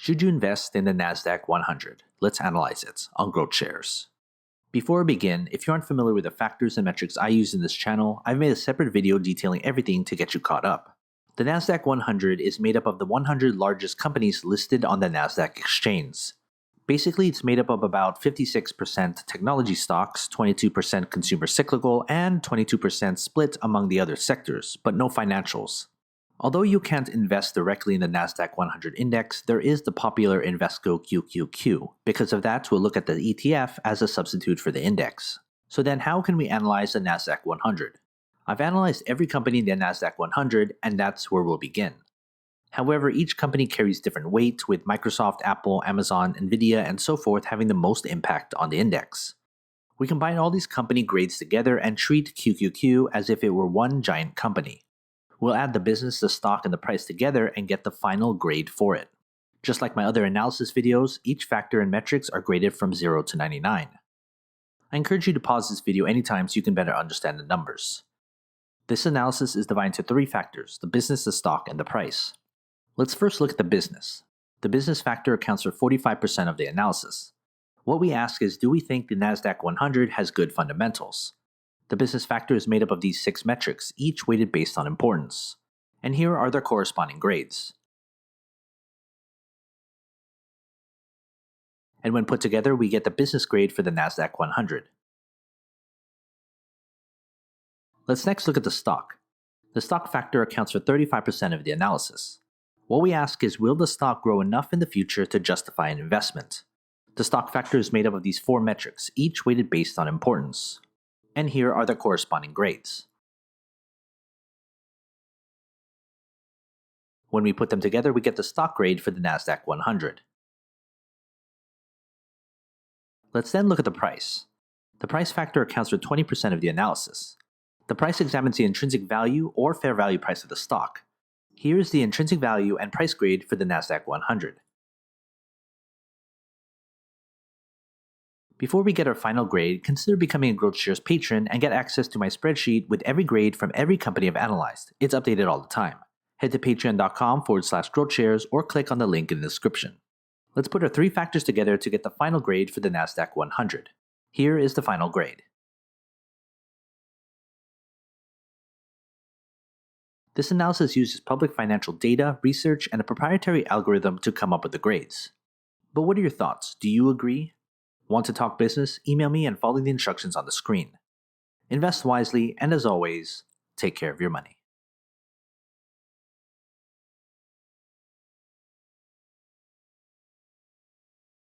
Should you invest in the NASDAQ-100? Let's analyze it on GrowthShares. Before we begin, if you aren't familiar with the factors and metrics I use in this channel, I've made a separate video detailing everything to get you caught up. The NASDAQ-100 is made up of the 100 largest companies listed on the NASDAQ exchange. Basically, it's made up of about 56% technology stocks, 22% consumer cyclical, and 22% split among the other sectors, but no financials. Although you can't invest directly in the NASDAQ-100 Index, there is the popular Invesco QQQ. Because of that, we'll look at the ETF as a substitute for the index. So then how can we analyze the NASDAQ-100? I've analyzed every company in the NASDAQ-100, and that's where we'll begin. However, each company carries different weight, with Microsoft, Apple, Amazon, Nvidia, and so forth having the most impact on the index. We combine all these company grades together and treat QQQ as if it were one giant company. We'll add the business, the stock, and the price together and get the final grade for it. Just like my other analysis videos, each factor and metrics are graded from 0 to 99. I encourage you to pause this video anytime so you can better understand the numbers. This analysis is divided into 3 factors: the business, the stock, and the price. Let's first look at the business. The business factor accounts for 45% of the analysis. What we ask is, do we think the NASDAQ-100 has good fundamentals? The business factor is made up of these 6 metrics, each weighted based on importance. And here are their corresponding grades. And when put together, we get the business grade for the NASDAQ-100. Let's next look at the stock. The stock factor accounts for 35% of the analysis. What we ask is, will the stock grow enough in the future to justify an investment? The stock factor is made up of these 4 metrics, each weighted based on importance. And here are the corresponding grades. When we put them together, we get the stock grade for the NASDAQ-100. Let's then look at the price. The price factor accounts for 20% of the analysis. The price examines the intrinsic value or fair value price of the stock. Here is the intrinsic value and price grade for the NASDAQ-100. Before we get our final grade, consider becoming a GrowthShares patron and get access to my spreadsheet with every grade from every company I've analyzed. It's updated all the time. Head to patreon.com/GrowthShares or click on the link in the description. Let's put our 3 factors together to get the final grade for the NASDAQ-100. Here is the final grade. This analysis uses public financial data, research, and a proprietary algorithm to come up with the grades. But what are your thoughts? Do you agree? Want to talk business? Email me and follow the instructions on the screen. Invest wisely, and as always, take care of your money.